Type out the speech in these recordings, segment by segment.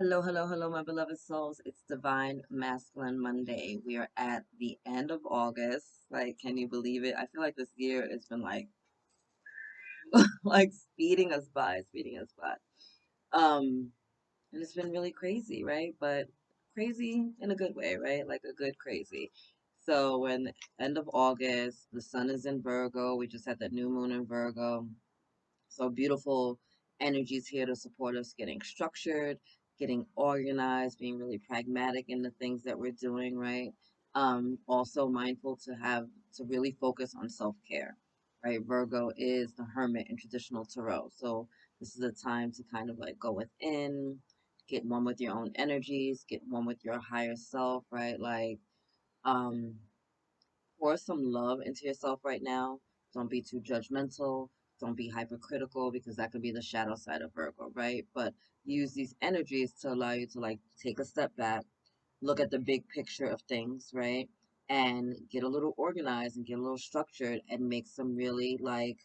Hello, hello, hello, my beloved souls. It's Divine Masculine Monday. We are at the end of August. Like, can you believe it? I feel like this year has been like like speeding us by. And it's been really crazy, right? But crazy in a good way, right? Like a good crazy. So when end of August, the sun is in Virgo. We just had that new moon in Virgo. So beautiful energies here to support us getting structured, getting organized, being really pragmatic in the things that we're doing, right? Also mindful to really focus on self-care, right? Virgo is the hermit in traditional tarot. So this is a time to kind of like go within, get one with your own energies, get one with your higher self, right? Like um pour some love into yourself right now. Don't be too judgmental. Don't be hypercritical because that could be the shadow side of Virgo, right? But use these energies to allow you to like take a step back, look at the big picture of things, right? And get a little organized and get a little structured and make some really like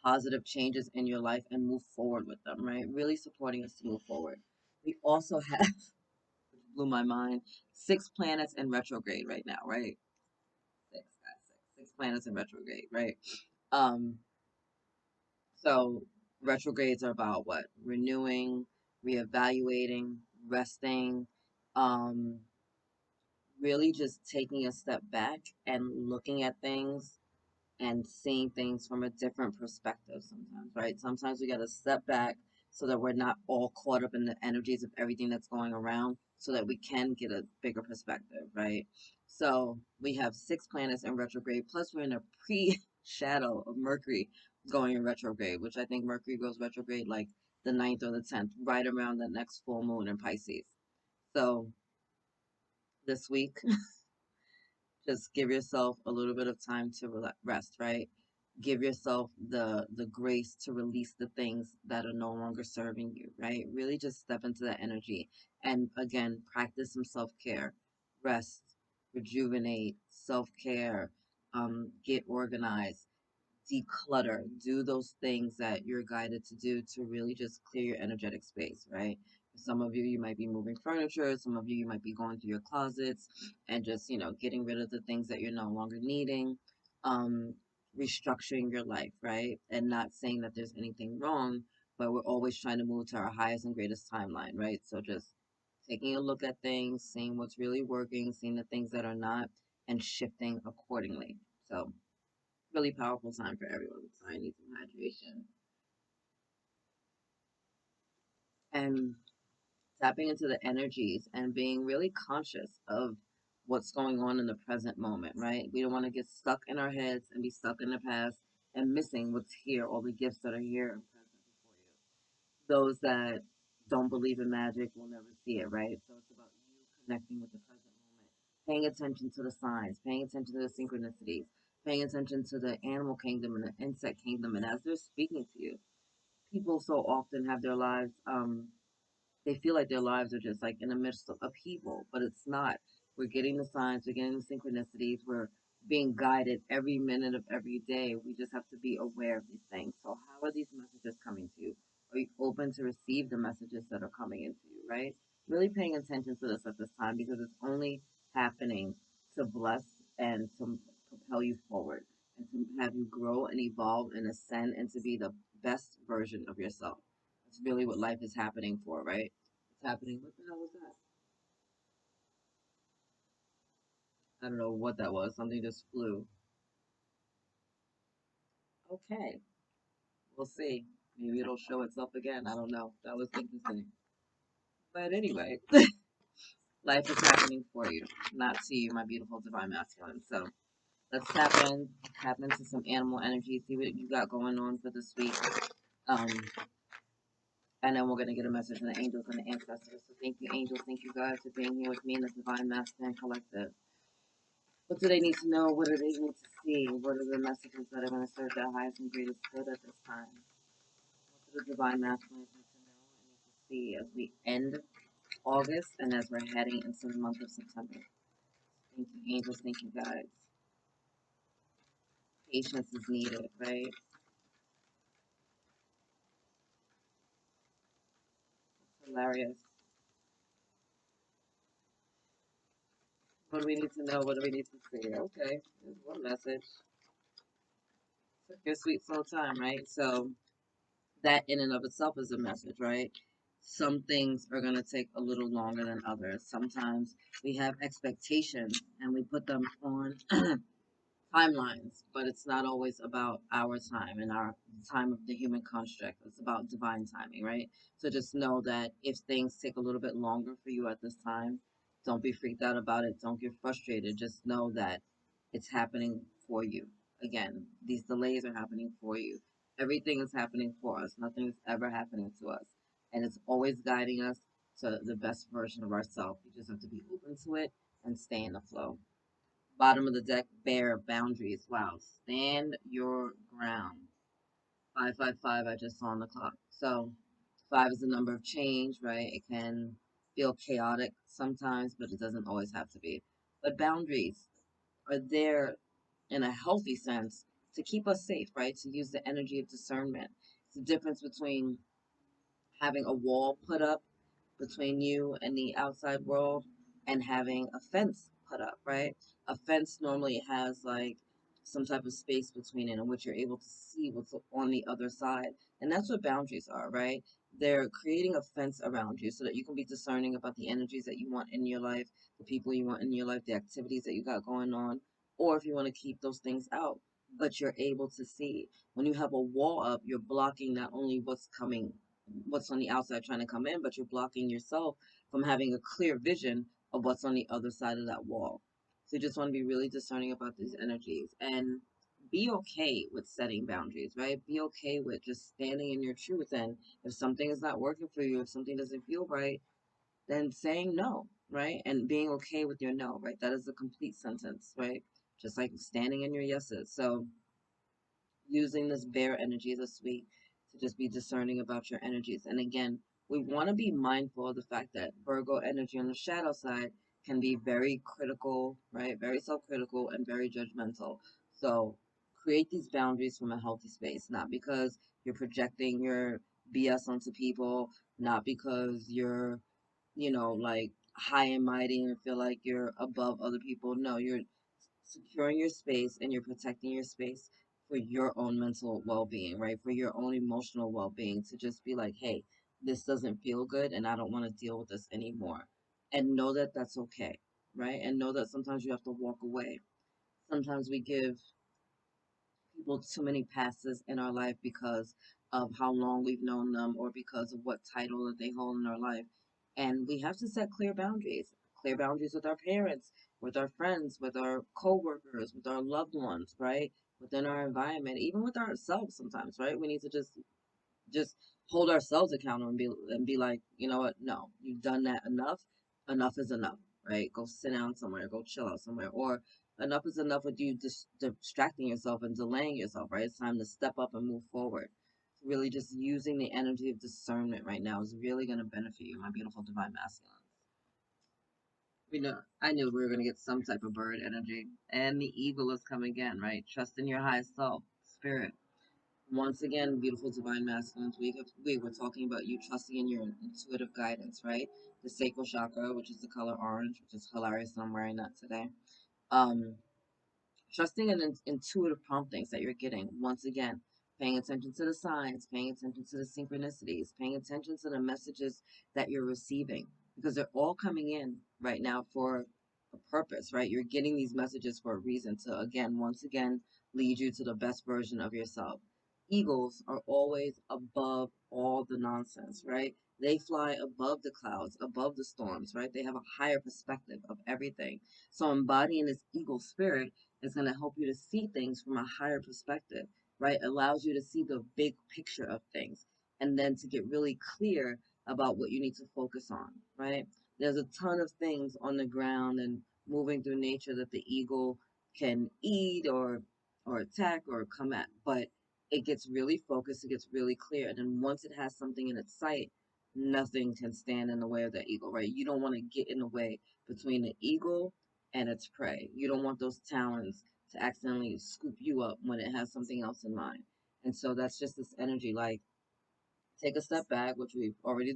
positive changes in your life and move forward with them, right? Really supporting us to move forward. We also have, which blew my mind, 6 planets in retrograde right now, right? Six, guys, six planets in retrograde, right? Um, so retrogrades are about what? Renewing, reevaluating, resting, um, really just taking a step back and looking at things and seeing things from a different perspective sometimes, right? Sometimes we got to step back so that we're not all caught up in the energies of everything that's going around so that we can get a bigger perspective, right? So we have 6 planets in retrograde, plus we're in a pre shadow of Mercury going in retrograde, which I think Mercury goes retrograde like the 9th or the 10th, right around the next full moon in Pisces. So this week, just give yourself a little bit of time to rest, right? Give yourself the grace to release the things that are no longer serving you, right? Really just step into that energy and again practice some self-care. Rest, rejuvenate, self-care, get organized, declutter, do those things that you're guided to do to really just clear your energetic space, right? For some of you, you might be moving furniture. Some of you, you might be going through your closets and just, getting rid of the things that you're no longer needing, um, restructuring your life, right? And not saying that there's anything wrong, but we're always trying to move to our highest and greatest timeline, right? So just taking a look at things, seeing what's really working, seeing the things that are not, and shifting accordingly. So, really powerful time for everyone. So I need some hydration. And tapping into the energies and being really conscious of what's going on in the present moment, right? We don't want to get stuck in our heads and be stuck in the past and missing what's here, all the gifts that are here and present before you. Those that don't believe in magic will never see it, right? So it's about you connecting with the present moment, paying attention to the signs, paying attention to the synchronicities, paying attention to the animal kingdom and the insect kingdom. And as they're speaking to you, people so often have their lives they feel like their lives are just like in the midst of upheaval, but it's not. We're getting the signs, we're getting the synchronicities, we're being guided every minute of every day. We just have to be aware of these things. So how are these messages coming to you? Are you open to receive the messages that are coming into you, right? Really paying attention to this at this time because it's only happening to bless and to propel you forward and to have you grow and evolve and ascend and to be the best version of yourself. That's really what life is happening for, right? It's happening. What the hell was that? I don't know what that was. Something just flew. Okay, we'll see. Maybe it'll show itself again. I don't know. That was interesting. But anyway, life is happening for you, not to you, my beautiful divine masculine. So let's tap into some animal energy, see what you got going on for this week. Um, and then we're gonna get a message from the angels and the ancestors. So thank you, angels. Thank you, God, for being here with me in the divine masculine collective. What do they need to know? What do they need to see? What are the messages that are going to serve their highest and greatest good at this time? What do the divine masculines need to know and need to see as we end August and as we're heading into the month of September? Thank you, angels. Thank you, guys. Patience is needed, right? Hilarious. What do we need to know? What do we need to see? Okay, there's one message. Took your sweet soul time, right? So that in and of itself is a message, right? Some things are going to take a little longer than others. Sometimes we have expectations and we put them on timelines, but it's not always about our time and our time of the human construct. It's about divine timing, right? So just know that if things take a little bit longer for you at this time, don't be freaked out about it. Don't get frustrated. Just know that it's happening for you. Again, these delays are happening for you. Everything is happening for us. Nothing is ever happening to us. And it's always guiding us to the best version of ourselves. You just have to be open to it and stay in the flow. Bottom of the deck, bear boundaries. Wow. Stand your ground. 555, I just saw on the clock. So, five is the number of change, right? It can feel chaotic sometimes, but it doesn't always have to be. But boundaries are there in a healthy sense to keep us safe, right? To use the energy of discernment. It's the difference between having a wall put up between you and the outside world and having a fence put up, right? A fence normally has like some type of space between it in which you're able to see what's on the other side. And that's what boundaries are, right? They're creating a fence around you so that you can be discerning about the energies that you want in your life, the people you want in your life, the activities that you got going on, or if you want to keep those things out, but you're able to see. When you have a wall up, you're blocking not only what's on the outside trying to come in, but you're blocking yourself from having a clear vision of what's on the other side of that wall. So you just want to be really discerning about these energies and be okay with setting boundaries, right? Be okay with just standing in your truth. And if something is not working for you, if something doesn't feel right, then saying no, right? And being okay with your no, right? That is a complete sentence, right? Just like standing in your yeses. So using this bear energy this week to just be discerning about your energies. And again, we want to be mindful of the fact that Virgo energy on the shadow side can be very critical, right? Very self critical and very judgmental. So create these boundaries from a healthy space, not because you're projecting your BS onto people, not because you're, like high and mighty and feel like you're above other people. No, you're securing your space and you're protecting your space for your own mental well-being, right? For your own emotional well-being, to just be like, hey, this doesn't feel good and I don't want to deal with this anymore. And know that that's okay, right? And know that sometimes you have to walk away. Sometimes we give people too many passes in our life because of how long we've known them or because of what title that they hold in our life. And we have to set clear boundaries with our parents, with our friends, with our coworkers, with our loved ones, right? Within our environment, even with ourselves sometimes, right? We need to just hold ourselves accountable and be like, you know what? No, you've done that enough. Enough is enough, right? Go sit down somewhere, go chill out somewhere, or enough is enough with you just distracting yourself and delaying yourself, right? It's time to step up and move forward. Really, just using the energy of discernment right now is really going to benefit you, my beautiful divine masculine. I knew we were going to get some type of bird energy, and the eagle is coming again, right? Trust in your highest self, spirit. Once again, beautiful divine masculines, we were talking about you trusting in your intuitive guidance, right? The sacral chakra, which is the color orange, which is hilarious, and I'm wearing that today. Um, Trusting in intuitive promptings that you're getting. Once again, paying attention to the signs, paying attention to the synchronicities, paying attention to the messages that you're receiving, because they're all coming in right now for a purpose, right? You're getting these messages for a reason to, again, once again, lead you to the best version of yourself. Eagles are always above all the nonsense, right? They fly above the clouds, above the storms, right? They have a higher perspective of everything. So embodying this eagle spirit is going to help you to see things from a higher perspective, right? Allows you to see the big picture of things and then to get really clear about what you need to focus on, right? There's a ton of things on the ground and moving through nature that the eagle can eat or attack or come at, but it gets really focused, it gets really clear, and then once it has something in its sight, nothing can stand in the way of that eagle, right? You don't want to get in the way between the eagle and its prey. You don't want those talons to accidentally scoop you up when it has something else in mind. And so that's just this energy, like take a step back, which we've already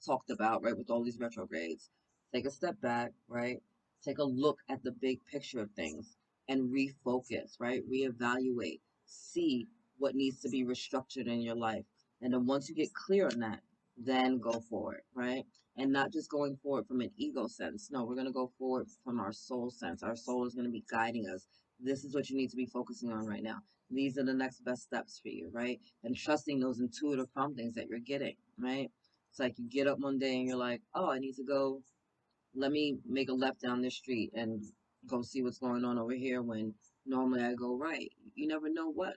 talked about, right, with all these retrogrades. Take a step back, right? Take a look at the big picture of things and refocus, right? Reevaluate, see what needs to be restructured in your life. And then once you get clear on that, then go forward, right? And not just going forward from an ego sense. No, we're going to go forward from our soul sense. Our soul is going to be guiding us. This is what you need to be focusing on right now. These are the next best steps for you, right? And trusting those intuitive promptings that you're getting, right? It's like you get up one day and you're like, oh, I need to go, let me make a left down this street and go see what's going on over here when normally I go right. You never know what.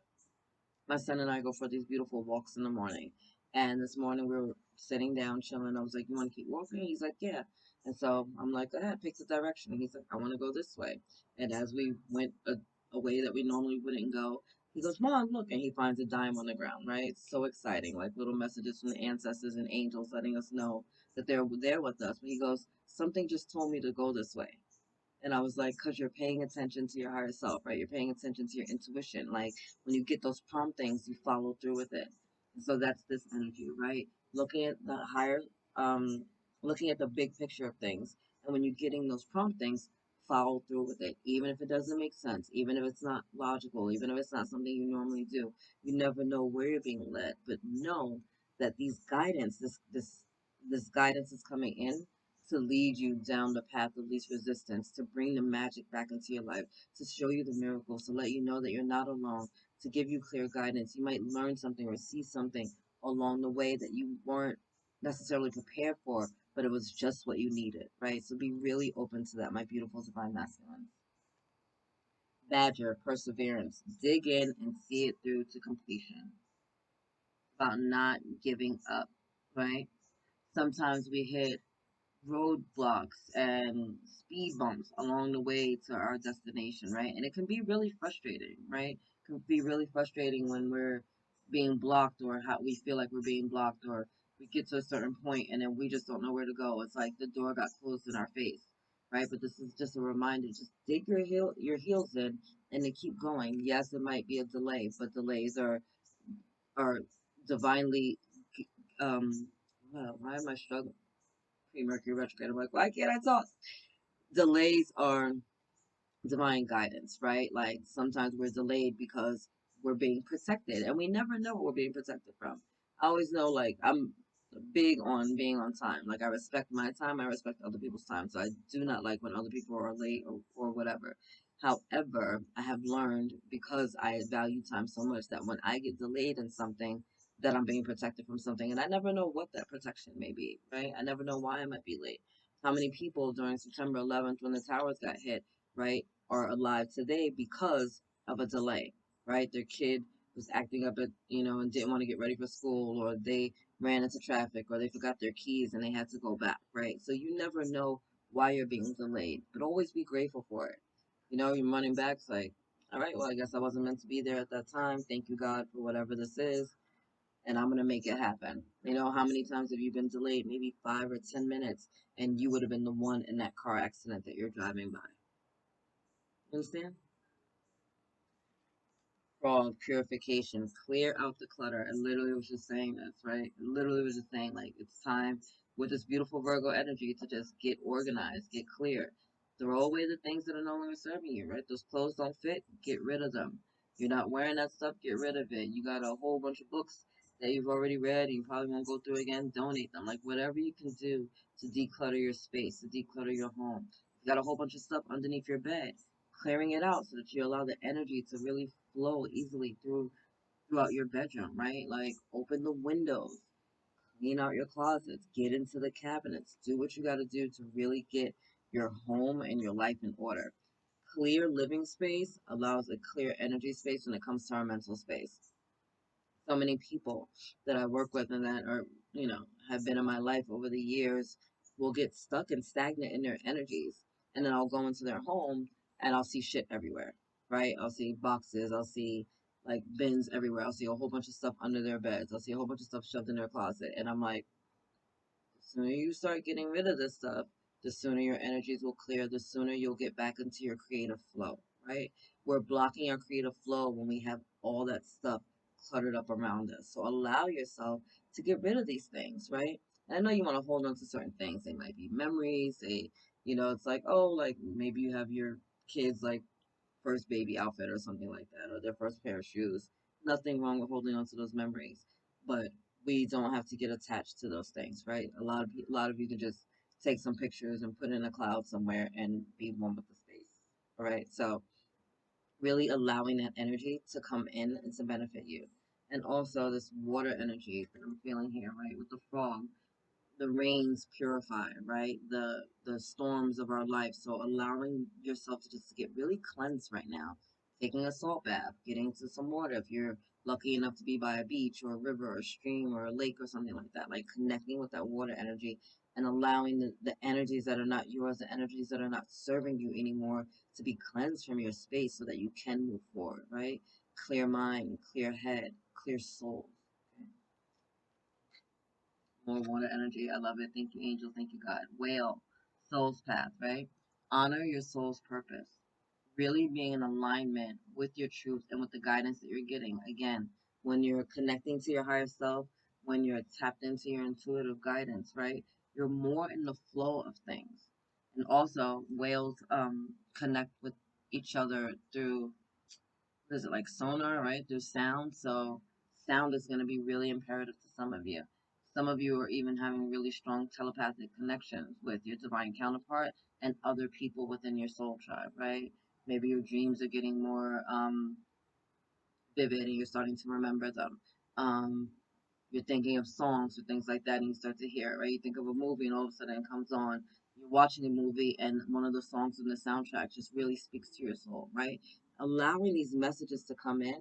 My son and I go for these beautiful walks in the morning. And this morning we were sitting down, chilling. I was like, you want to keep walking? He's like, yeah. And so I'm like, go ahead, pick the direction. And he's like, I want to go this way. And as we went a way that we normally wouldn't go, he goes, Mom, look. And he finds a dime on the ground, right? It's so exciting. Like little messages from the ancestors and angels letting us know that they're there with us. But he goes, something just told me to go this way. And I was like, because you're paying attention to your higher self, right? You're paying attention to your intuition. Like when you get those promptings, you follow through with it. And so that's this energy, right? Looking at the higher, um, looking at the big picture of things. And when you're getting those promptings, follow through with it. Even if it doesn't make sense, even if it's not logical, even if it's not something you normally do, you never know where you're being led. But know that these guidance, this guidance is coming in to lead you down the path of least resistance, to bring the magic back into your life, to show you the miracles, to let you know that you're not alone, to give you clear guidance. You might learn something or see something along the way that you weren't necessarily prepared for, but it was just what you needed, right? So be really open to that, my beautiful divine masculine. Badger, perseverance. Dig in and see it through to completion. About not giving up, right? Sometimes we hit roadblocks and speed bumps along the way to our destination, right? And it can be really frustrating, right? It can be really frustrating when we're being blocked or how we feel like we're being blocked or we get to a certain point and then we just don't know where to go. It's like the door got closed in our face, right? But this is just a reminder, just dig your heels in and to keep going. Yes, it might be a delay, but delays are divinely why am I struggling? Pre-Mercury retrograde. I'm like, why can't I talk? Delays are divine guidance, right? Like sometimes we're delayed because we're being protected and we never know what we're being protected from. I always know, like, I'm big on being on time. Like, I respect my time, I respect other people's time. So I do not like when other people are late or whatever. However, I have learned because I value time so much that when I get delayed in something, that I'm being protected from something. And I never know what that protection may be, right? I never know why I might be late. How many people during September 11th when the towers got hit, right, are alive today because of a delay, right? Their kid was acting up and didn't want to get ready for school, or they ran into traffic, or they forgot their keys and they had to go back, right? So you never know why you're being delayed, but always be grateful for it. You're running back, it's like, all right, well, I guess I wasn't meant to be there at that time. Thank you, God, for whatever this is, and I'm going to make it happen. How many times have you been delayed? Maybe 5 or 10 minutes, and you would have been the one in that car accident that you're driving by. You understand? Frog purification, clear out the clutter. And literally was just saying this, right? It literally was just saying, like, it's time with this beautiful Virgo energy to just get organized, get clear. Throw away the things that are no longer serving you, right? Those clothes don't fit, get rid of them. You're not wearing that stuff, get rid of it. You got a whole bunch of books that you've already read, and you probably won't go through again, donate them. Like, whatever you can do to declutter your space, to declutter your home. You got a whole bunch of stuff underneath your bed, clearing it out so that you allow the energy to really flow easily throughout your bedroom, right? Like open the windows, clean out your closets, get into the cabinets, do what you got to do to really get your home and your life in order. Clear living space allows a clear energy space when it comes to our mental space. So many people that I work with and that are, have been in my life over the years will get stuck and stagnant in their energies. And then I'll go into their home and I'll see shit everywhere, right? I'll see boxes, I'll see like bins everywhere. I'll see a whole bunch of stuff under their beds. I'll see a whole bunch of stuff shoved in their closet. And I'm like, the sooner you start getting rid of this stuff, the sooner your energies will clear, the sooner you'll get back into your creative flow, right? We're blocking our creative flow when we have all that stuff cluttered up around us. So allow yourself to get rid of these things, right? And I know you want to hold on to certain things. They might be memories. It's like, oh, like maybe you have your kids like first baby outfit or something like that, or their first pair of shoes. Nothing wrong with holding on to those memories, but we don't have to get attached to those things, right? A lot of you can just take some pictures and put in a cloud somewhere and be one with the space. All right, so really allowing that energy to come in and to benefit you, and also this water energy that I'm feeling here, right, with the frog. The rains purify, right? The storms of our life. So allowing yourself to just get really cleansed right now, taking a salt bath, getting to some water if you're lucky enough to be by a beach or a river or a stream or a lake or something like that, like connecting with that water energy and allowing the energies that are not yours, the energies that are not serving you anymore, to be cleansed from your space so that you can move forward, right? Clear mind, clear head, clear soul. Okay? More water energy. I love it. Thank you, angel. Thank you, God. Whale, soul's path, right? Honor your soul's purpose. Really being in alignment with your truth and with the guidance that you're getting. Again, when you're connecting to your higher self, when you're tapped into your intuitive guidance, right? You're more in the flow of things. And also, whales connect with each other through, what is it, like sonar, right? Through sound. So sound is going to be really imperative to some of you. Some of you are even having really strong telepathic connections with your divine counterpart and other people within your soul tribe, right? Maybe your dreams are getting more vivid and you're starting to remember them. Um, you're thinking of songs or things like that and you start to hear it, right? You think of a movie and all of a sudden it comes on. You're watching a movie and one of the songs in the soundtrack just really speaks to your soul, right? Allowing these messages to come in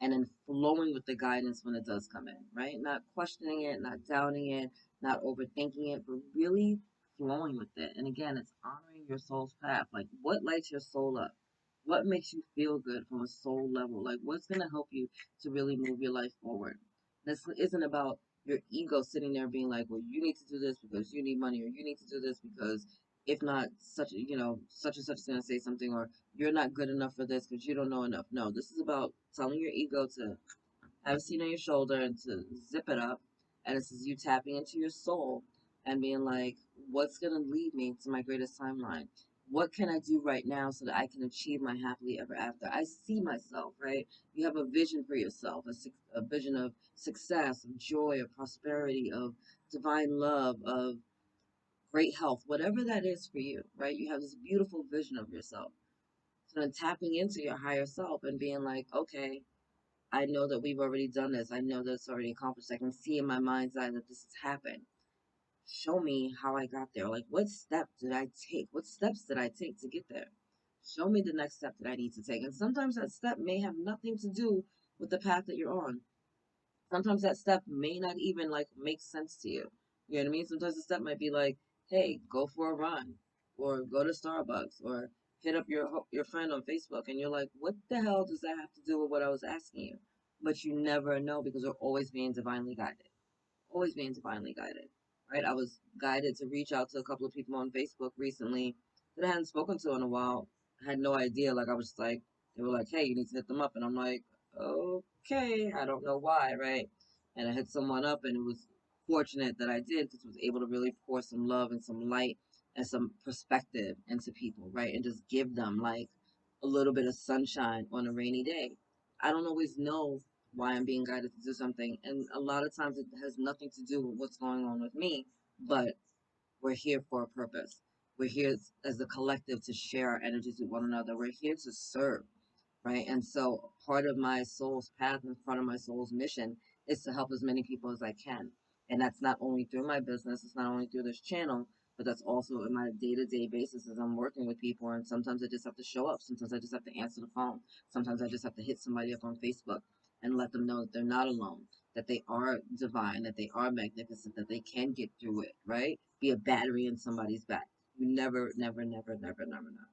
and then flowing with the guidance when it does come in, right? Not questioning it, not doubting it, not overthinking it, but really flowing with it. And again, it's honoring your soul's path. Like, what lights your soul up? What makes you feel good from a soul level? Like, what's going to help you to really move your life forward? This isn't about your ego sitting there being like, well, you need to do this because you need money, or you need to do this because if not, such and such is going to say something, or you're not good enough for this because you don't know enough. No, this is about telling your ego to have a seat on your shoulder and to zip it up. And this is you tapping into your soul and being like, what's going to lead me to my greatest timeline? What can I do right now so that I can achieve my happily ever after? I see myself, right? You have a vision for yourself, a vision of success, of joy, of prosperity, of divine love, of great health, whatever that is for you, right? You have this beautiful vision of yourself. So then tapping into your higher self and being like, okay, I know that we've already done this. I know that it's already accomplished. I can see in my mind's eye that this has happened. Show me how I got there. Like, what step did I take? What steps did I take to get there? Show me the next step that I need to take. And sometimes that step may have nothing to do with the path that you're on. Sometimes that step may not even like make sense to you. You know what I mean? Sometimes the step might be like, hey, go for a run, or go to Starbucks, or hit up your friend on Facebook, and you're like, what the hell does that have to do with what I was asking you? But you never know because we're always being divinely guided, always being divinely guided, right? I was guided to reach out to a couple of people on Facebook recently that I hadn't spoken to in a while. I had no idea. Like, I was like, they were like, hey, you need to hit them up. And I'm like, okay, I don't know why, right? And I hit someone up, and it was fortunate that I did because I was able to really pour some love and some light and some perspective into people, right? And just give them like a little bit of sunshine on a rainy day. I don't always know why I'm being guided to do something. And a lot of times it has nothing to do with what's going on with me, but we're here for a purpose. We're here as a collective to share our energies with one another. We're here to serve, right? And so part of my soul's path and part of my soul's mission is to help as many people as I can. And that's not only through my business, it's not only through this channel, but that's also in my day-to-day basis as I'm working with people. And sometimes I just have to show up. Sometimes I just have to answer the phone. Sometimes I just have to hit somebody up on Facebook and let them know that they're not alone, that they are divine, that they are magnificent, that they can get through it, right? Be a battery in somebody's back. You never, never, never, never, never know.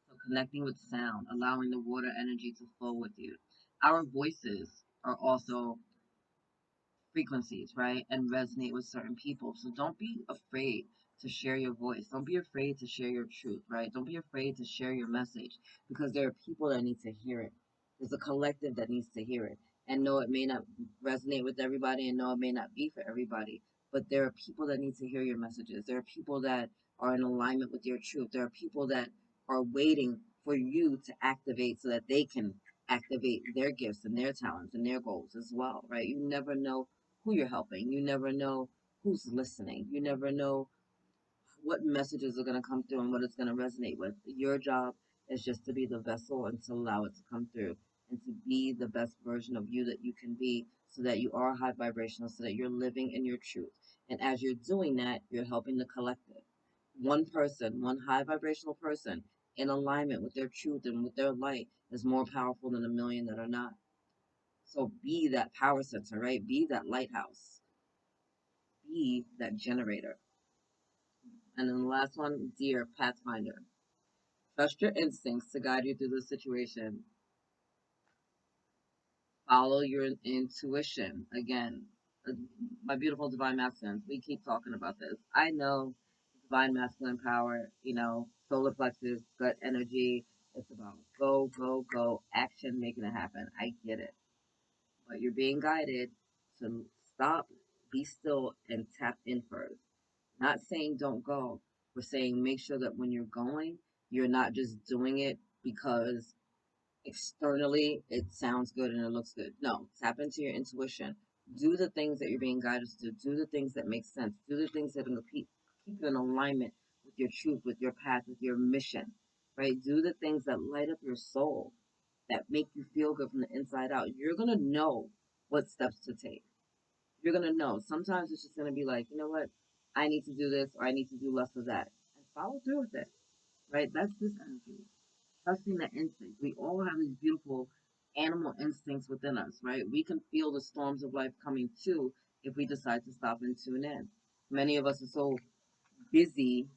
So connecting with sound, allowing the water energy to flow with you. Our voices are also frequencies, right? And resonate with certain people. So don't be afraid to share your voice. Don't be afraid to share your truth, right? Don't be afraid to share your message because there are people that need to hear it. There's a collective that needs to hear it. And no, it may not resonate with everybody and no, it may not be for everybody. but there are people that need to hear your messages. There are people that are in alignment with your truth. There are people that are waiting for you to activate so that they can activate their gifts and their talents and their goals as well, right? You never know who you're helping. You never know who's listening. You never know what messages are going to come through and what it's going to resonate with. Your job is just to be the vessel and to allow it to come through and to be the best version of you that you can be so that you are high vibrational, so that you're living in your truth. And as you're doing that, you're helping the collective. One person, one high vibrational person in alignment with their truth and with their light is more powerful than a million that are not. So be that power center, right? Be that lighthouse. Be that generator. And then the last one, dear Pathfinder. Trust your instincts to guide you through the situation. Follow your intuition. Again, uh, my beautiful divine masculines, we keep talking about this. I know divine masculine power, solar plexus, gut energy. It's about go, go, go, action, making it happen. I get it. But you're being guided to stop, be still, and tap in first. Not saying don't go. We're saying make sure that when you're going, you're not just doing it because externally it sounds good and it looks good. No, tap into your intuition. Do the things that you're being guided to do. Do the things that make sense. Do the things that are going to keep you in alignment with your truth, with your path, with your mission, right? Do the things that light up your soul, that make you feel good from the inside out. You're going to know what steps to take. You're going to know. Sometimes it's just going to be like, you know what? I need to do this or I need to do less of that. And follow through with it, right? That's this energy. Trusting the instinct. We all have these beautiful animal instincts within us, right? We can feel the storms of life coming too if we decide to stop and tune in. Many of us are so busy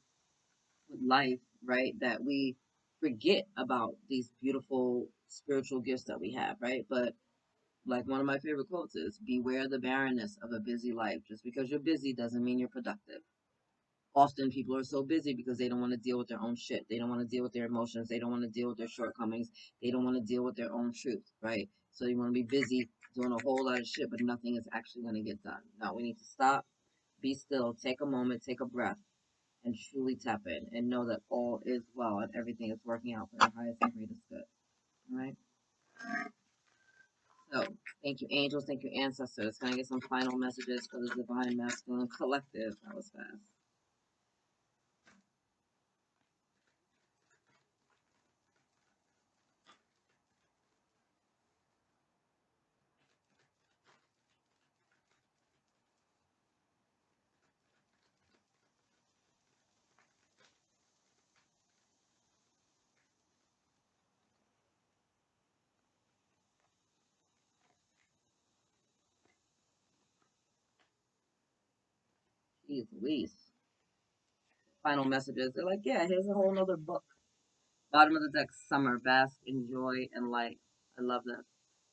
with life, right, that we forget about these beautiful spiritual gifts that we have, right? But like one of my favorite quotes is, beware the barrenness of a busy life. Just because you're busy doesn't mean you're productive. Often people are so busy because they don't want to deal with their own shit. They don't want to deal with their emotions. They don't want to deal with their shortcomings. They don't want to deal with their own truth, right? So you want to be busy doing a whole lot of shit, but nothing is actually going to get done. No, we need to stop, be still, take a moment, take a breath, and truly tap in and know that all is well and everything is working out for our highest and greatest good. All right? So, thank you, angels. Thank you, ancestors. Can I get some final messages for the Divine Masculine Collective? That was fast. Jeez Louise. Final messages. They're like, yeah, here's a whole nother book. Bottom of the deck, summer, bask, enjoy, and light. I love this.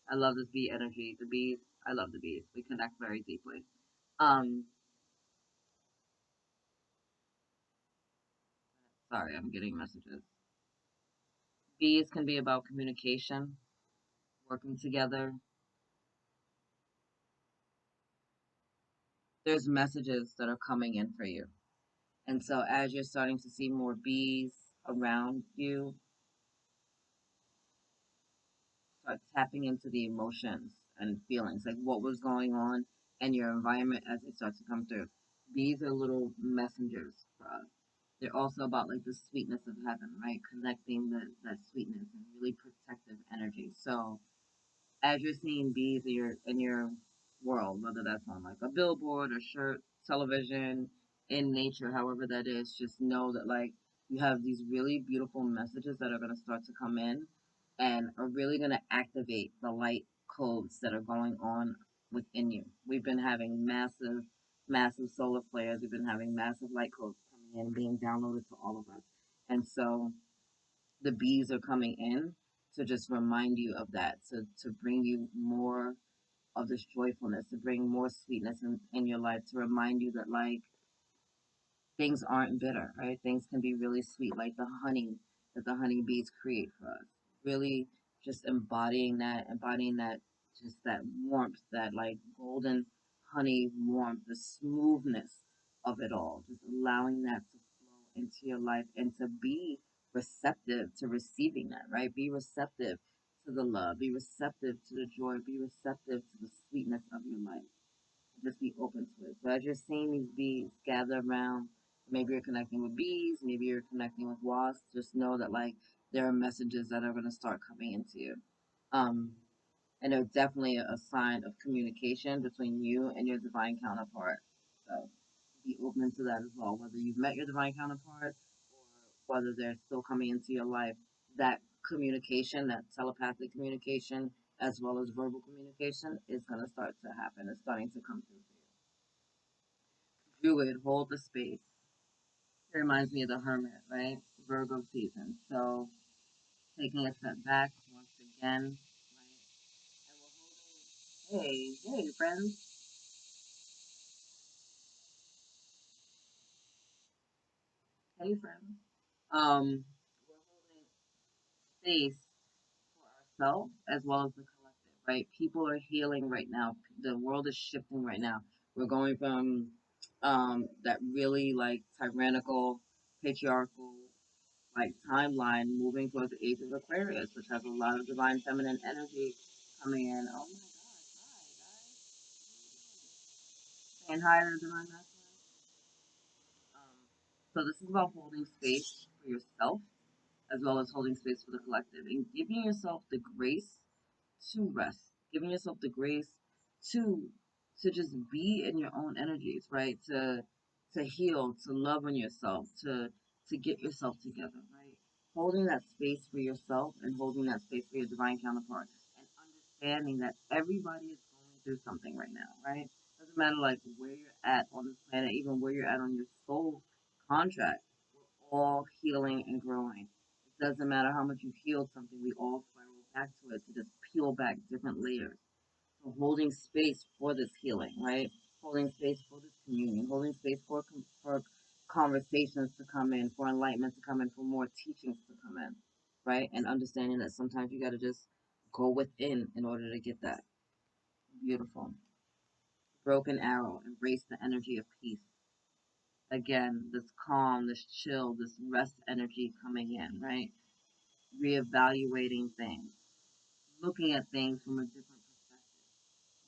I love this bee energy. The bees, I love the bees. We connect very deeply. Um, Sorry, I'm getting messages. Bees can be about communication, working together. There's messages that are coming in for you. And so as you're starting to see more bees around you, start tapping into the emotions and feelings, like what was going on in your environment as they start to come through. Bees are little messengers for us. They're also about like the sweetness of heaven, right? Connecting that sweetness and really protective energy. So as you're seeing bees in your world, whether that's on like a billboard or shirt, television, in nature, however that is, just know that like you have these really beautiful messages that are going to start to come in and are really going to activate the light codes that are going on within you. We've been having massive, massive solar flares. We've been having massive light codes coming in, being downloaded to all of us. And so the bees are coming in to just remind you of that, to bring you more of this joyfulness, to bring more sweetness in your life, to remind you that like things aren't bitter, right? Things can be really sweet, like the honey that the honeybees create for us. Really just embodying that, just that warmth, that like golden honey warmth, the smoothness of it all, just allowing that to flow into your life and to be receptive to receiving that, right? Be receptive to the love, be receptive to the joy, be receptive to the sweetness of your life. Just be open to it. So as you're seeing these bees gather around, maybe you're connecting with bees, maybe you're connecting with wasps, just know that like there are messages that are going to start coming into you. Um, and they're definitely a sign of communication between you and your divine counterpart. So be open to that as well. Whether you've met your divine counterpart or whether they're still coming into your life, that communication, that telepathic communication, as well as verbal communication, is going to start to happen. It's starting to come through for you. Druid, hold the space. It reminds me of the hermit, right? Virgo season. So taking a step back once again, right? And we're holding, hey, friends. Hey, friends. We're holding space for ourselves as well as the collective, right? People are healing right now. The world is shifting right now. We're going from that really like tyrannical, patriarchal like timeline moving towards the age of Aquarius, which has a lot of divine feminine energy coming in. Oh my gosh, hi guys. Saying hi to the divine masculine. So this is about holding space for yourself as well as holding space for the collective and giving yourself the grace to rest, giving yourself the grace to just be in your own energies, right? To heal, to love on yourself, to get yourself together, right? Holding that space for yourself and holding that space for your divine counterpart and understanding that everybody is going through something right now, right? Doesn't matter like where you're at on this planet, even where you're at on your soul contract. We're all healing and growing. It doesn't matter how much you healed something, we all spiral back to it to just peel back different layers. So holding space for this healing, right? Holding space for this communion, holding space for conversations to come in, for enlightenment to come in, for more teachings to come in, right? And understanding that sometimes you got to just go within in order to get that. Beautiful. Broken arrow, embrace the energy of peace. Again, this calm, this chill, this rest energy coming in, right? Reevaluating things, looking at things from a different perspective,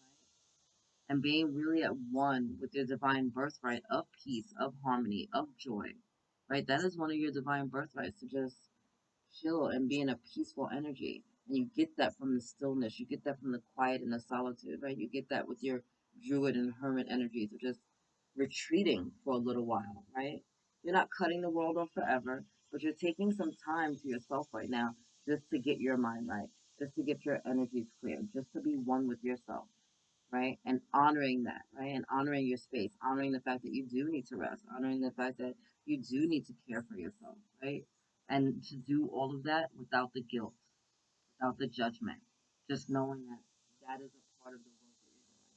right? And being really at one with your divine birthright of peace, of harmony, of joy, right? That is one of your divine birthrights to just chill and be in a peaceful energy. And you get that from the stillness, you get that from the quiet and the solitude, right? You get that with your druid and hermit energies of just retreating for a little while, right? You're not cutting the world off forever, but you're taking some time to yourself right now just to get your mind right, just to get your energies clear, just to be one with yourself, right? And honoring that, right? And honoring your space, honoring the fact that you do need to rest, honoring the fact that you do need to care for yourself, right? And to do all of that without the guilt, without the judgment, just knowing that that is a part of the work that you're doing.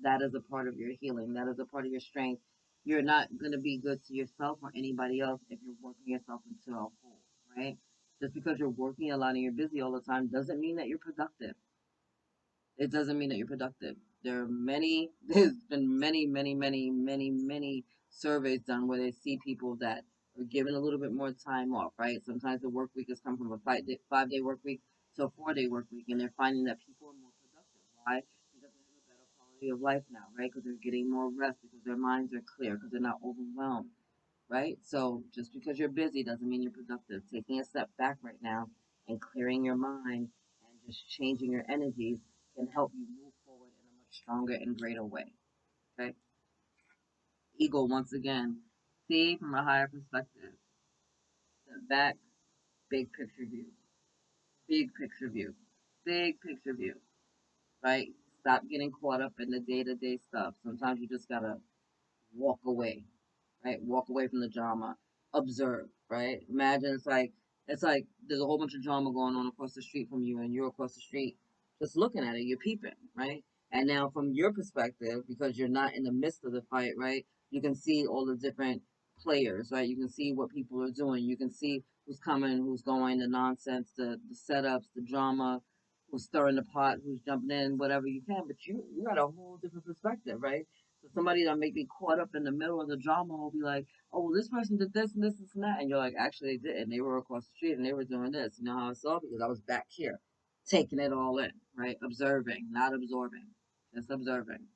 That is a part of your healing. That is a part of your strength. You're not going to be good to yourself or anybody else if you're working yourself into a hole, right? Just because you're working a lot and you're busy all the time doesn't mean that you're productive. It doesn't mean that you're productive. There's been many surveys done where they see people that are given a little bit more time off, right? Sometimes the work week has come from a 5 day work week to a 4 day work week, and they're finding that people are more productive. Why? Because they have a better quality of life now, right? Because they're getting more rest, because their minds are clear, because they're not overwhelmed, right? So just because you're busy doesn't mean you're productive. Taking a step back right now and clearing your mind and just changing your energies can help you move forward in a much stronger and greater way. Okay? Ego, once again, see from a higher perspective. Step back, big picture view. Big picture view. Big picture view. Right? Stop getting caught up in the day to day stuff. Sometimes you just gotta walk away, right? Walk away from the drama. Observe, right? Imagine it's like there's a whole bunch of drama going on across the street from you, and you're across the street just looking at it. You're peeping, right? And now from your perspective, because you're not in the midst of the fight, right? You can see all the different players, right? You can see what people are doing. You can see who's coming, who's going, the nonsense, the setups, the drama, who's stirring the pot, who's jumping in, whatever you can. But you got a whole different perspective, right? So somebody that may be caught up in the middle of the drama will be like, oh, well, this person did this and that. And you're like, actually, they didn't. They were across the street and they were doing this. You know how I saw it? Because I was back here, taking it all in, right? Observing, not absorbing, just observing.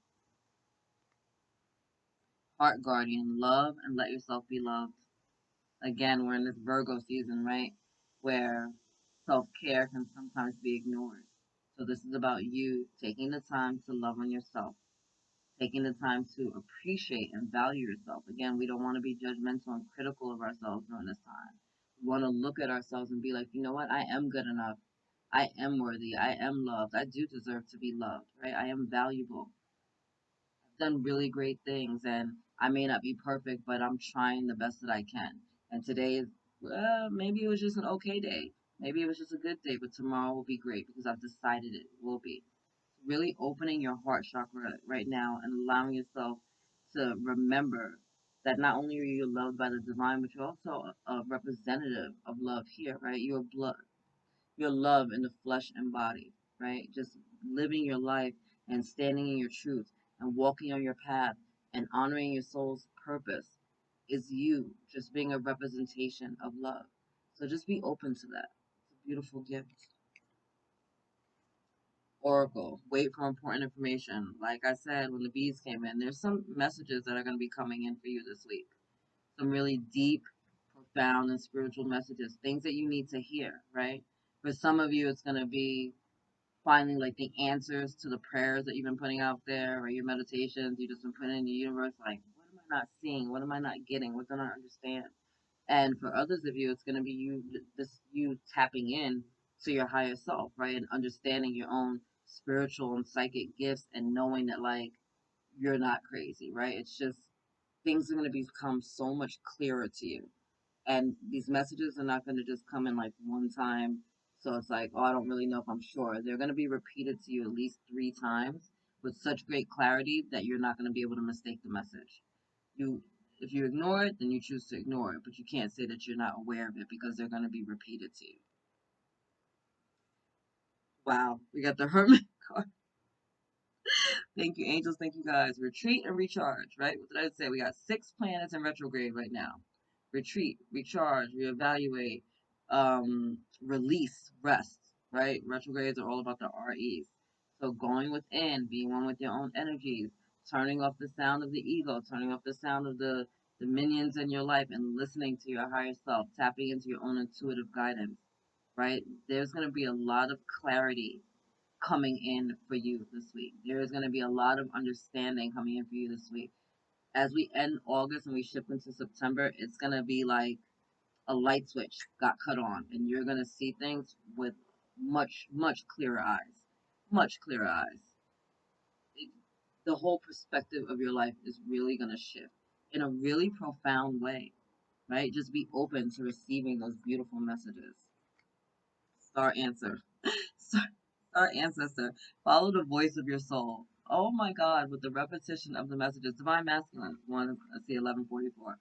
Heart guardian, love and let yourself be loved. Again, we're in this Virgo season, right? Where self care can sometimes be ignored. So, this is about you taking the time to love on yourself, taking the time to appreciate and value yourself. Again, we don't want to be judgmental and critical of ourselves during this time. We want to look at ourselves and be like, you know what? I am good enough. I am worthy. I am loved. I do deserve to be loved, right? I am valuable. Done really great things, and I may not be perfect, but I'm trying the best that I can. And today is, well, maybe it was just an okay day. Maybe it was just a good day, but tomorrow will be great because I've decided it will be. Really opening your heart chakra right now and allowing yourself to remember that not only are you loved by the divine, but you're also a representative of love here, right? You're blood, your love in the flesh and body, right? Just living your life and standing in your truth and walking on your path and honoring your soul's purpose is you just being a representation of love. So just be open to that. It's a beautiful gift. Oracle, wait for important information. Like I said, when the bees came in, there's some messages that are going to be coming in for you this week. Some really deep, profound, and spiritual messages, things that you need to hear, right? For some of you, it's going to be finding like the answers to the prayers that you've been putting out there or your meditations you just been putting in the universe. Like, what am I not seeing? What am I not getting? What don't I understand? And for others of you, it's going to be you tapping in to your higher self, right? And understanding your own spiritual and psychic gifts and knowing that like you're not crazy, right? It's just things are going to become so much clearer to you, and these messages are not going to just come in like one time. So it's like, oh, I don't really know if I'm sure. They're going to be repeated to you at least 3 times with such great clarity that you're not going to be able to mistake the message. You, if you ignore it, then you choose to ignore it, but you can't say that you're not aware of it because they're going to be repeated to you. Wow, we got the Hermit card. Thank you, angels. Thank you, guys. Retreat and recharge, right? What did I say? We got 6 planets in retrograde right now. Retreat, recharge, reevaluate, release, rest, right? Retrogrades are all about the REs. So going within, being one with your own energies, turning off the sound of the ego, turning off the sound of the minions in your life, and listening to your higher self, tapping into your own intuitive guidance, right? There's going to be a lot of clarity coming in for you this week. There is going to be a lot of understanding coming in for you this week. As we end August and we shift into September, it's going to be like a light switch got cut on, and you're going to see things with much, much clearer eyes. Much clearer eyes. It, the whole perspective of your life is really going to shift in a really profound way, right? Just be open to receiving those beautiful messages. Star answer. Our ancestor. Follow the voice of your soul. Oh my God, with the repetition of the messages. Divine Masculine, one, let's see, 1144.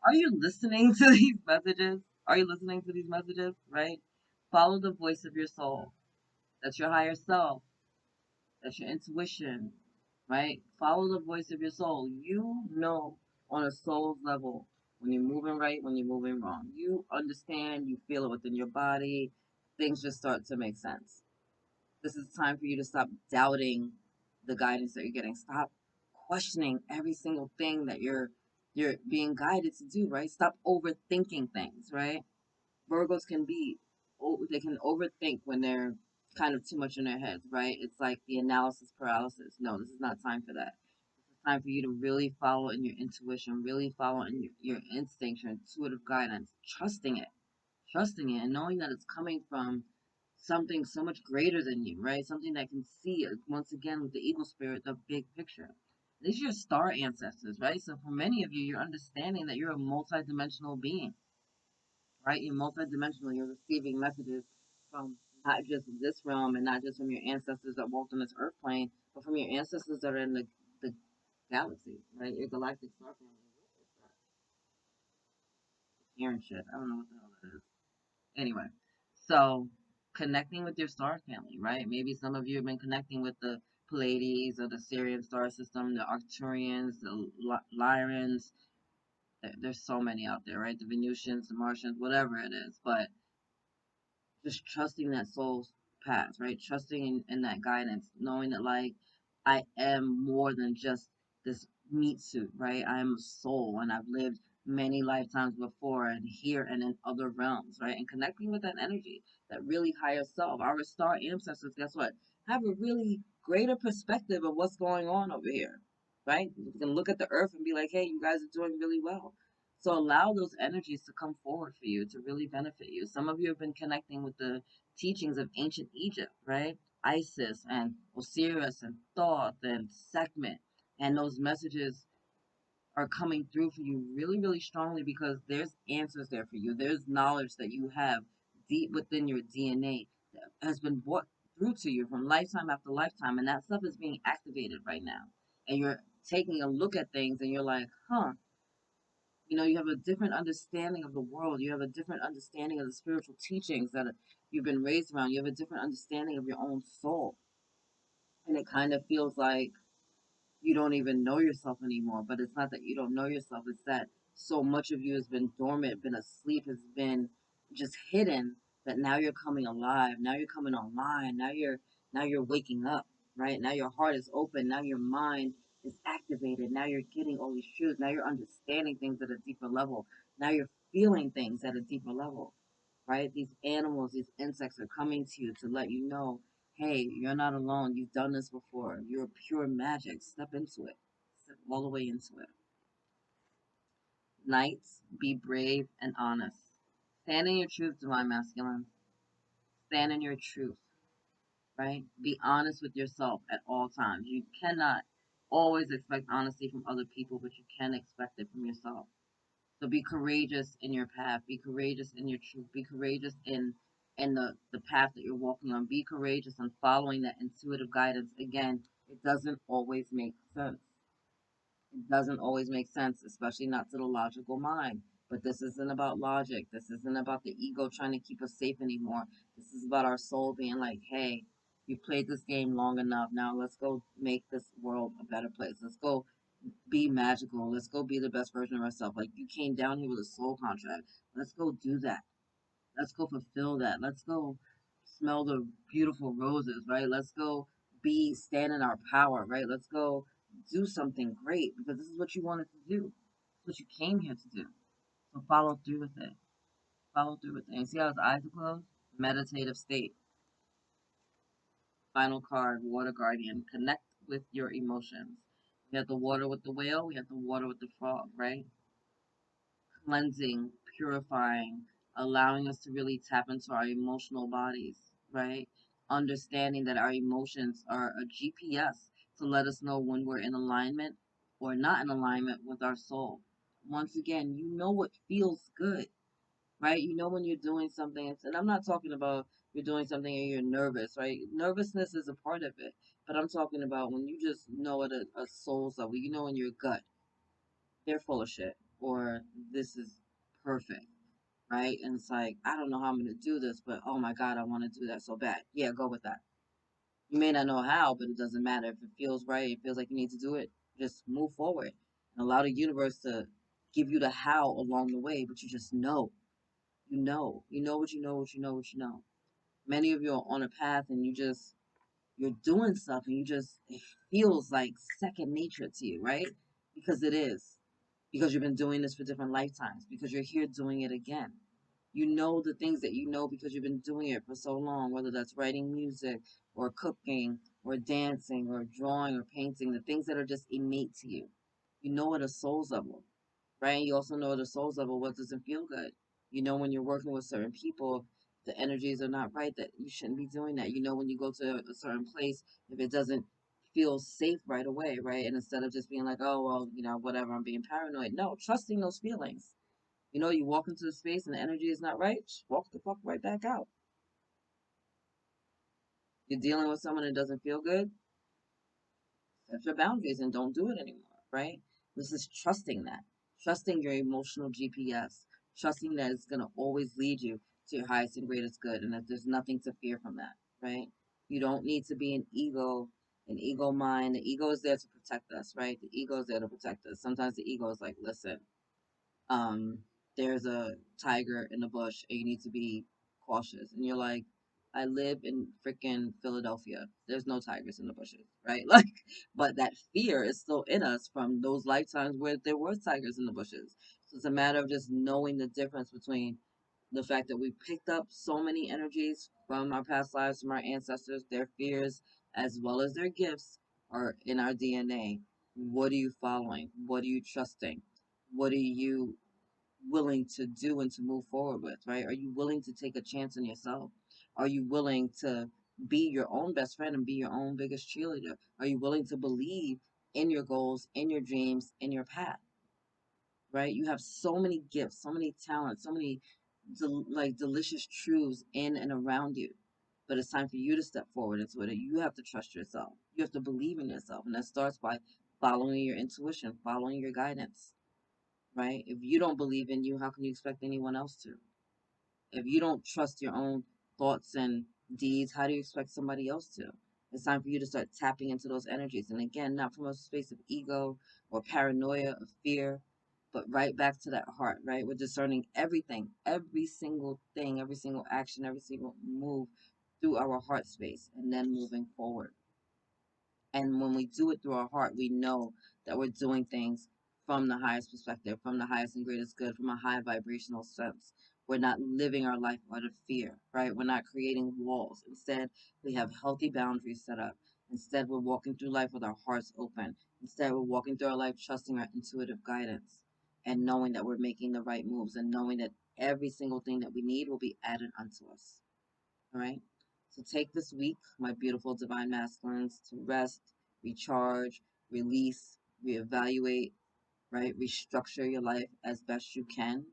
Are you listening to these messages? Are you listening to these messages, right? Follow the voice of your soul. That's your higher self. That's your intuition, right? Follow the voice of your soul. You know on a soul's level when you're moving right, when you're moving wrong. You understand, you feel it within your body. Things just start to make sense. This is time for you to stop doubting the guidance that you're getting. Stop questioning every single thing that you're being guided to do, right? Stop overthinking things, right? Virgos can be, they can overthink when they're kind of too much in their heads, right? It's like the analysis paralysis. No, this is not time for that. It's time for you to really follow in your intuition, really follow in your instincts, your intuitive guidance, trusting it and knowing that it's coming from something so much greater than you, right? Something that can see, once again, with the eagle spirit, the big picture. These are your star ancestors, right? So for many of you, you're understanding that you're a multidimensional being, right? You're multidimensional. You're receiving messages from not just this realm and not just from your ancestors that walked on this earth plane, but from your ancestors that are in the galaxy, right? Your galactic star family. What is that? Hearing shit. I don't know what the hell that is. Anyway, So connecting with your star family, right? Maybe some of you have been connecting with the Pleiades or the Sirian star system, the Arcturians, the Lyrans. There's so many out there, right? The Venusians, the Martians, whatever it is. But just trusting that soul's path, right? Trusting in that guidance, knowing that like I am more than just this meat suit, right? I am a soul and I've lived many lifetimes before and here and in other realms, right? And connecting with that energy, that really higher self. Our star ancestors, guess what? Have a really greater perspective of what's going on over here, right? You can look at the earth and be like, hey, you guys are doing really well. So allow those energies to come forward for you to really benefit you. Some of you have been connecting with the teachings of ancient Egypt, right? Isis and Osiris and Thoth and Sekhmet. And those messages are coming through for you really, really strongly because there's answers there for you. There's knowledge that you have deep within your DNA that has been brought through to you from lifetime after lifetime. And that stuff is being activated right now. And you're taking a look at things and you're like, huh, you have a different understanding of the world. You have a different understanding of the spiritual teachings that you've been raised around. You have a different understanding of your own soul. And it kind of feels like you don't even know yourself anymore. But it's not that you don't know yourself, it's that so much of you has been dormant, been asleep, has been just hidden that now you're coming alive. Now you're coming online. Now you're waking up, right? Now your heart is open. Now your mind is activated. Now you're getting all these truths. Now you're understanding things at a deeper level. Now you're feeling things at a deeper level, right? These animals, these insects are coming to you to let you know, hey, you're not alone. You've done this before. You're pure magic. Step into it. Step all the way into it. Knights, be brave and honest. Stand in your truth, divine masculine. Stand in your truth, right? Be honest with yourself at all times. You cannot always expect honesty from other people, but you can expect it from yourself. So be courageous in your path. Be courageous in your truth. Be courageous in the path that you're walking on. Be courageous in following that intuitive guidance. Again, it doesn't always make sense. It doesn't always make sense, especially not to the logical mind. But this isn't about logic. This isn't about the ego trying to keep us safe anymore. This is about our soul being like, hey, you played this game long enough. Now let's go make this world a better place. Let's go be magical. Let's go be the best version of ourselves. Like you came down here with a soul contract. Let's go do that. Let's go fulfill that. Let's go smell the beautiful roses, right? Let's go stand in our power, right? Let's go do something great because this is what you wanted to do. It's what you came here to do. So follow through with it. Follow through with it. And see how his eyes are closed? Meditative state. Final card, Water Guardian. Connect with your emotions. We have the water with the whale. We have the water with the frog, right? Cleansing, purifying, allowing us to really tap into our emotional bodies, right? Understanding that our emotions are a GPS to let us know when we're in alignment or not in alignment with our soul. Once again, you know what feels good, right? You know when you're doing something, and I'm not talking about you're doing something and you're nervous, right? Nervousness is a part of it, but I'm talking about when you just know at a soul's level, you know in your gut, they're full of shit, or this is perfect, right? And it's like, I don't know how I'm going to do this, but oh my God, I want to do that so bad. Yeah, go with that. You may not know how, but it doesn't matter. If it feels right, it feels like you need to do it, just move forward and allow the universe to give you the how along the way, but you just know. You know what you know, what you know, what you know. Many of you are on a path and you're doing stuff and it feels like second nature to you, right? Because it is. Because you've been doing this for different lifetimes, because you're here doing it again. You know the things that you know because you've been doing it for so long, whether that's writing music or cooking or dancing or drawing or painting, the things that are just innate to you. You know at a soul's level, right? You also know at a soul's level what doesn't feel good. You know when you're working with certain people, the energies are not right, that you shouldn't be doing that. You know when you go to a certain place, if it doesn't feel safe right away, right? And instead of just being like, oh, well, whatever, I'm being paranoid. No, trusting those feelings. You walk into the space and the energy is not right, walk the fuck right back out. You're dealing with someone that doesn't feel good, set your boundaries and don't do it anymore, right? This is trusting that. Trusting your emotional GPS. Trusting that it's going to always lead you. to your highest and greatest good, and that there's nothing to fear from that, right? You don't need to be an ego mind. The ego is there to protect us, right? The ego is there to protect us. Sometimes the ego is like, listen, um, there's a tiger in the bush and you need to be cautious. And you're like, I live in freaking Philadelphia. There's no tigers in the bushes, right? Like, but that fear is still in us from those lifetimes where there was tigers in the bushes. So it's a matter of just knowing the difference between the fact that we picked up so many energies from our past lives, from our ancestors, their fears, as well as their gifts are in our DNA. What are you following? What are you trusting? What are you willing to do and to move forward with, right? Are you willing to take a chance on yourself? Are you willing to be your own best friend and be your own biggest cheerleader? Are you willing to believe in your goals, in your dreams, in your path, right? You have so many gifts, so many talents, so many delicious truths in and around you. But it's time for you to step forward into it. You have to trust yourself. You have to believe in yourself. And that starts by following your intuition, following your guidance, right? If you don't believe in you, how can you expect anyone else to? If you don't trust your own thoughts and deeds, how do you expect somebody else to? It's time for you to start tapping into those energies. And again, not from a space of ego or paranoia or fear, but right back to that heart, right? We're discerning everything, every single thing, every single action, every single move through our heart space and then moving forward. And when we do it through our heart, we know that we're doing things from the highest perspective, from the highest and greatest good, from a high vibrational sense. We're not living our life out of fear, right? We're not creating walls. Instead, we have healthy boundaries set up. Instead, we're walking through life with our hearts open. Instead, we're walking through our life trusting our intuitive guidance and knowing that we're making the right moves and knowing that every single thing that we need will be added unto us. All right. So take this week, my beautiful divine masculines, to rest, recharge, release, reevaluate, right? Restructure your life as best you can.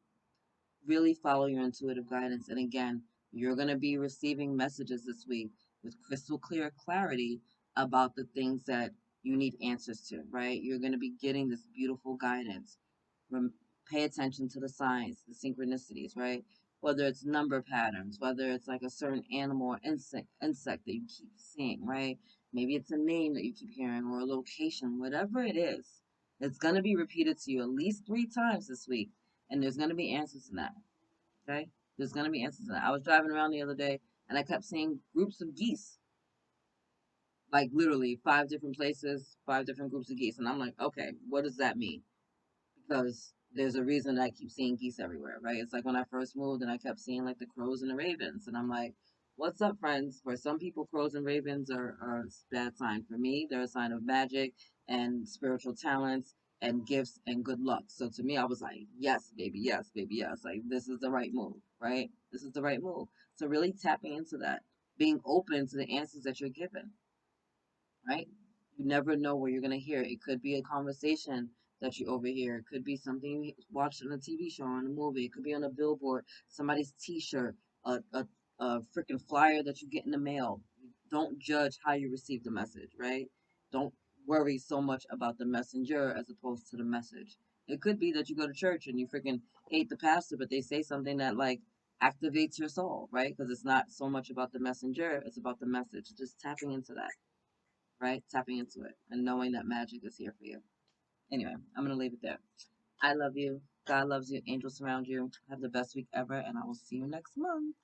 Really follow your intuitive guidance. And again, you're going to be receiving messages this week with crystal clear clarity about the things that you need answers to, right? You're going to be getting this beautiful guidance. Rem- Pay attention to the signs, the synchronicities, right? Whether it's number patterns, whether it's like a certain animal or insect that you keep seeing, right? Maybe it's a name that you keep hearing or a location, whatever it is. It's going to be repeated to you at least 3 times this week, and there's going to be answers to that. Okay, there's going to be answers to that. I was driving around the other day, and I kept seeing groups of geese, like literally 5 different places, 5 different groups of geese, and I'm like, okay, what does that mean? Because there's a reason that I keep seeing geese everywhere, right? It's like when I first moved and I kept seeing like the crows and the ravens, and I'm like, what's up, friends? For some people, crows and ravens are a bad sign. For me, they're a sign of magic and spiritual talents and gifts and good luck. So to me, I was like, yes, baby, yes, baby, yes. Like, this is the right move, right? This is the right move. So really tapping into that, being open to the answers that you're given, right? You never know where you're going to hear it. It could be a conversation that you overhear. It could be something you watched on a TV show or on a movie. It could be on a billboard, somebody's T-shirt, a freaking flyer that you get in the mail. Don't judge how you receive the message, right? Don't worry so much about the messenger as opposed to the message. It could be that you go to church and you freaking hate the pastor, but they say something that like activates your soul, right? Because it's not so much about the messenger, it's about the message. Just tapping into that, right? Tapping into it and knowing that magic is here for you. Anyway, I'm going to leave it there. I love you. God loves you. Angels surround you. Have the best week ever, and I will see you next month.